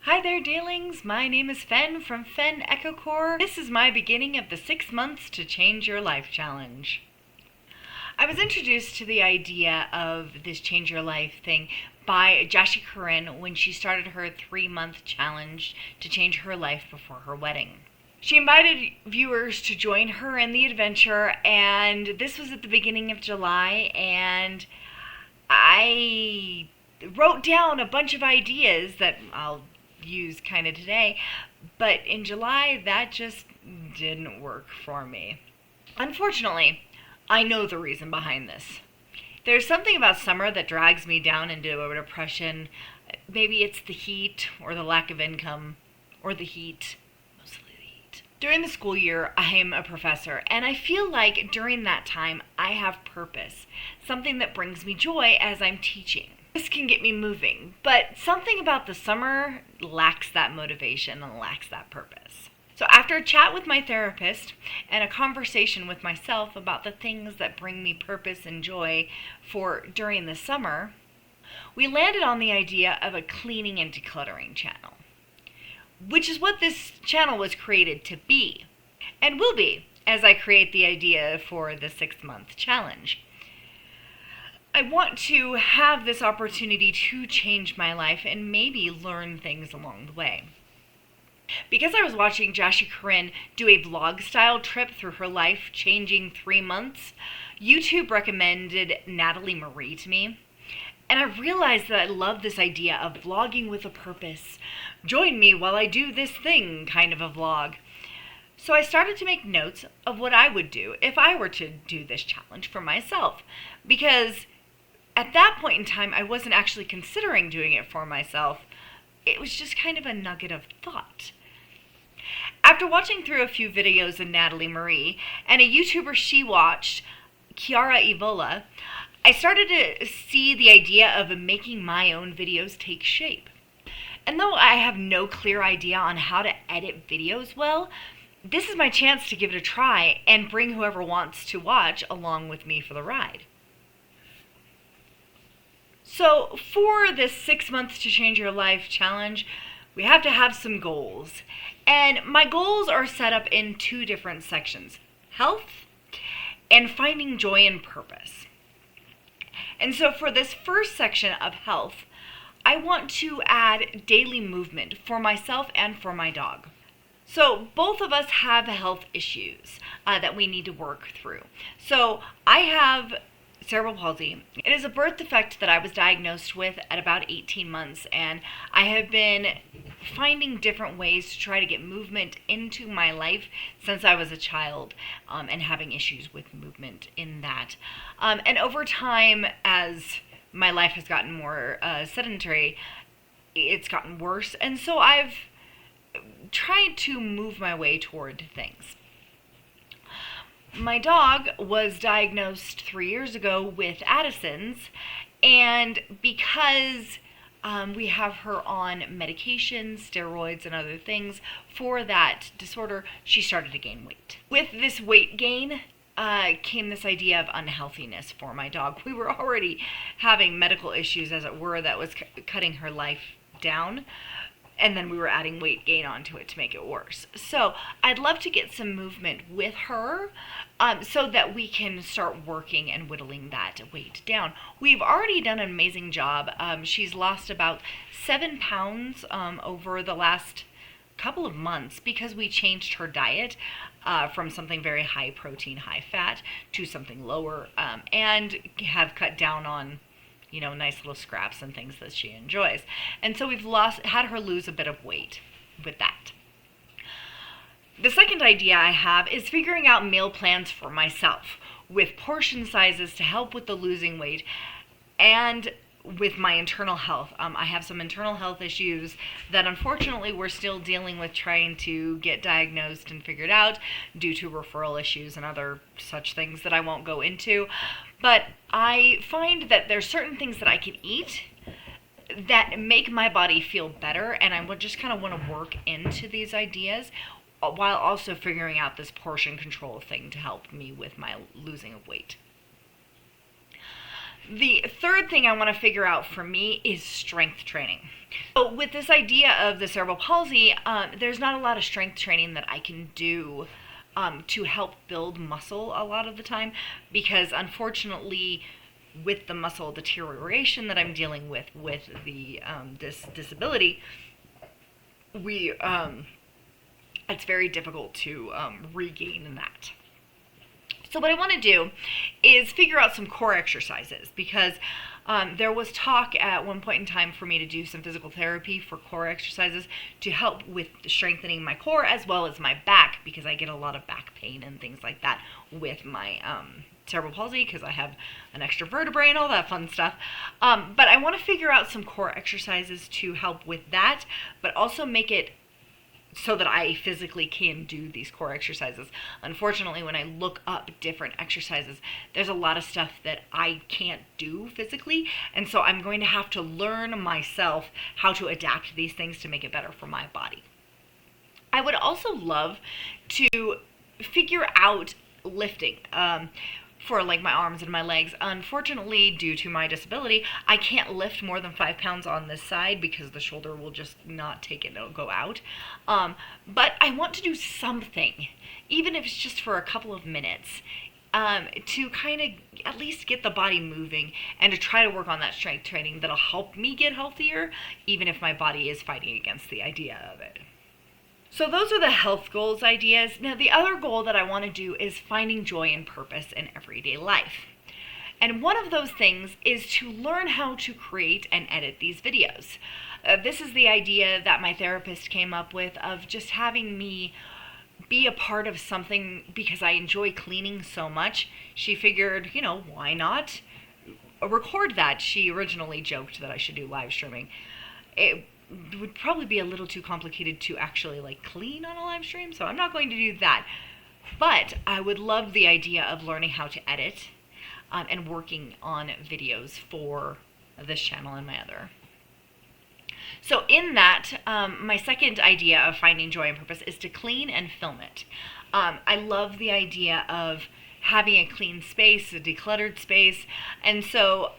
Hi there, dearlings. My name is Fen from Fen Echo Core. This is my beginning of the 6 months to change your life challenge. I was introduced to the idea of this change your life thing by Jashi Corinne when she started her 3-month challenge to change her life before her wedding. She invited viewers to join her in the adventure, and this was at the beginning of July, and I wrote down a bunch of ideas that I'll use kind of today, but in July that just didn't work for me. Unfortunately, I know the reason behind this. There's something about summer that drags me down into a depression. Maybe it's the heat or the lack of income or the heat. Mostly the heat. During the school year, I'm a professor, and I feel like during that time I have purpose, something that brings me joy as I'm teaching. This can get me moving, but something about the summer lacks that motivation and lacks that purpose. So after a chat with my therapist and a conversation with myself about the things that bring me purpose and joy for during the summer, we landed on the idea of a cleaning and decluttering channel, which is what this channel was created to be, and will be as I create the idea for the 6-month challenge. I want to have this opportunity to change my life and maybe learn things along the way. Because I was watching Jashi Corinne do a vlog-style trip through her life, changing 3 months, YouTube recommended Natalie Marie to me. And I realized that I love this idea of vlogging with a purpose. Join me while I do this thing kind of a vlog. So I started to make notes of what I would do if I were to do this challenge for myself. Because at that point in time, I wasn't actually considering doing it for myself. It was just kind of a nugget of thought. After watching through a few videos of Natalie Marie and a YouTuber she watched, Chiara Evola, I started to see the idea of making my own videos take shape. And though I have no clear idea on how to edit videos well, this is my chance to give it a try and bring whoever wants to watch along with me for the ride. So for this 6 months to change your life challenge, we have to have some goals. And my goals are set up in 2 different sections: health and finding joy and purpose. And so for this first section of health, I want to add daily movement for myself and for my dog. So both of us have health issues that we need to work through. So I have cerebral palsy. It is a birth defect that I was diagnosed with at about 18 months, and I have been finding different ways to try to get movement into my life since I was a child, and having issues with movement in that. And over time, as my life has gotten more sedentary, it's gotten worse, and so I've tried to move my way toward things. My dog was diagnosed 3 years ago with Addison's, and because we have her on medications, steroids, and other things for that disorder, she started to gain weight. With this weight gain came this idea of unhealthiness for my dog. We were already having medical issues, as it were, that was cutting her life down. And then we were adding weight gain onto it to make it worse. So I'd love to get some movement with her so that we can start working and whittling that weight down. We've already done an amazing job. She's lost about 7 pounds over the last couple of months because we changed her diet from something very high protein, high fat to something lower, and have cut down on nice little scraps and things that she enjoys. And so we've had her lose a bit of weight with that. The second idea I have is figuring out meal plans for myself with portion sizes to help with the losing weight and with my internal health. I have some internal health issues that unfortunately we're still dealing with trying to get diagnosed and figured out due to referral issues and other such things that I won't go into. But I find that there's certain things that I can eat that make my body feel better, and I would just kind of want to work into these ideas while also figuring out this portion control thing to help me with my losing of weight. The third thing I want to figure out for me is strength training. So with this idea of the cerebral palsy, there's not a lot of strength training that I can do to help build muscle a lot of the time, because unfortunately with the muscle deterioration that I'm dealing with the this disability, it's very difficult to regain that. So what I want to do is figure out some core exercises, because there was talk at one point in time for me to do some physical therapy for core exercises to help with strengthening my core as well as my back, because I get a lot of back pain and things like that with my cerebral palsy, because I have an extra vertebrae and all that fun stuff. But I want to figure out some core exercises to help with that, but also make it so that I physically can do these core exercises. Unfortunately, when I look up different exercises, there's a lot of stuff that I can't do physically, and so I'm going to have to learn myself how to adapt these things to make it better for my body. I would also love to figure out lifting for like my arms and my legs. Unfortunately, due to my disability, I can't lift more than 5 pounds on this side because the shoulder will just not take it, it'll go out. But I want to do something, even if it's just for a couple of minutes, to kind of at least get the body moving and to try to work on that strength training that'll help me get healthier, even if my body is fighting against the idea of it. So those are the health goals ideas. Now the other goal that I want to do is finding joy and purpose in everyday life. And one of those things is to learn how to create and edit these videos. This is the idea that my therapist came up with, of just having me be a part of something because I enjoy cleaning so much. She figured, why not record that? She originally joked that I should do live streaming. It would probably be a little too complicated to actually clean on a live stream, so I'm not going to do that. But I would love the idea of learning how to edit and working on videos for this channel and my other. So in that, my second idea of finding joy and purpose is to clean and film it. I love the idea of having a clean space, a decluttered space, and so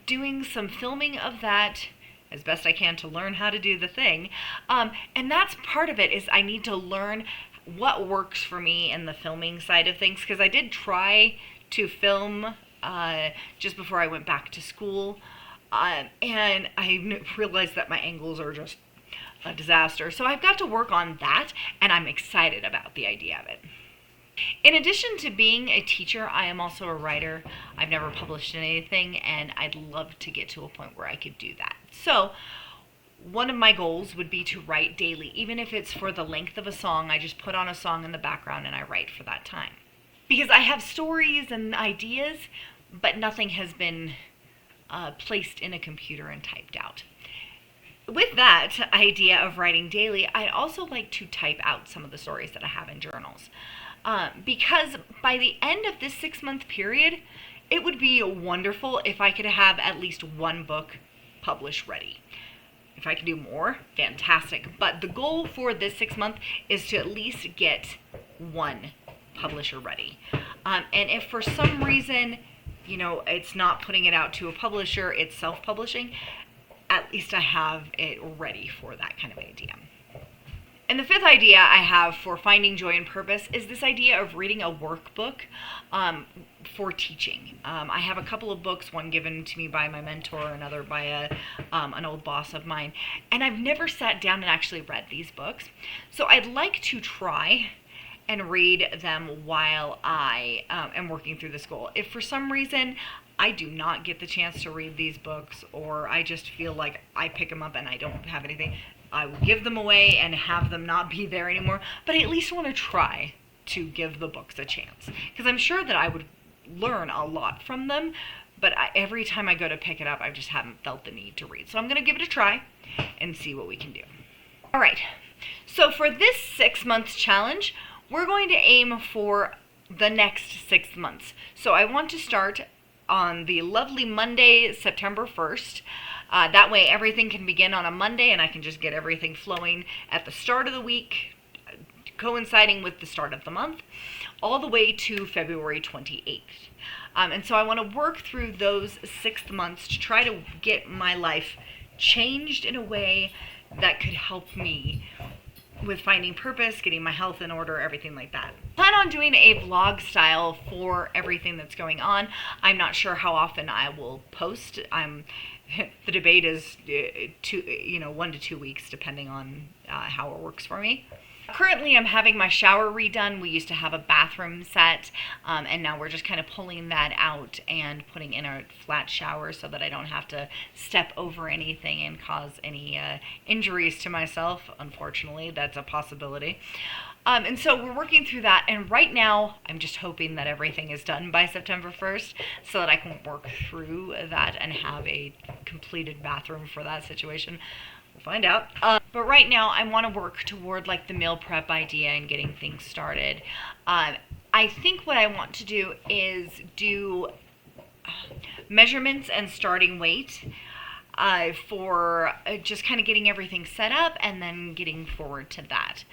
doing some filming of that as best I can to learn how to do the thing. And that's part of it, is I need to learn what works for me in the filming side of things, because I did try to film just before I went back to school, and I realized that my angles are just a disaster. So I've got to work on that, and I'm excited about the idea of it. In addition to being a teacher, I am also a writer. I've never published anything, and I'd love to get to a point where I could do that. So one of my goals would be to write daily. Even if it's for the length of a song, I just put on a song in the background and I write for that time. Because I have stories and ideas, but nothing has been placed in a computer and typed out. With that idea of writing daily, I also like to type out some of the stories that I have in journals. Because by the end of this 6-month period, it would be wonderful if I could have at least one book published ready. If I could do more, fantastic. But the goal for this 6 month is to at least get one publisher ready. And if for some reason, it's not putting it out to a publisher, it's self-publishing, at least I have it ready for that kind of idea. And the fifth idea I have for finding joy and purpose is this idea of reading a workbook for teaching. I have a couple of books, one given to me by my mentor, another by an old boss of mine, and I've never sat down and actually read these books. So I'd like to try and read them while I am working through this goal. If for some reason I do not get the chance to read these books, or I just feel like I pick them up and I don't have anything, I will give them away and have them not be there anymore. But I at least want to try to give the books a chance, because I'm sure that I would learn a lot from them, but every time I go to pick it up, I just haven't felt the need to read. So I'm going to give it a try and see what we can do. All right, so for this 6-month challenge, we're going to aim for the next 6 months. So I want to start on the lovely Monday, September 1st. That way everything can begin on a Monday and I can just get everything flowing at the start of the week, coinciding with the start of the month, all the way to February 28th. And so I want to work through those 6 months to try to get my life changed in a way that could help me with finding purpose, getting my health in order, everything like that. Plan on doing a vlog style for everything that's going on. I'm not sure how often I will post. The debate is 1 to 2 weeks, depending on how it works for me. Currently, I'm having my shower redone. We used to have a bathroom set, and now we're just kind of pulling that out and putting in a flat shower so that I don't have to step over anything and cause any injuries to myself. Unfortunately, that's a possibility. And so we're working through that, and right now I'm just hoping that everything is done by September 1st so that I can work through that and have a completed bathroom for that situation. We'll find out. But right now I want to work toward like the meal prep idea and getting things started. I think what I want to do is do measurements and starting weight for just kind of getting everything set up and then getting forward to that.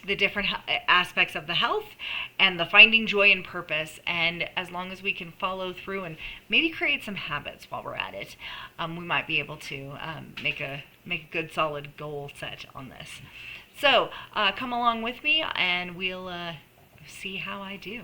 The different aspects of the health and the finding joy and purpose, and as long as we can follow through and maybe create some habits while we're at it, we might be able to make a good solid goal set on this. So come along with me and we'll see how I do.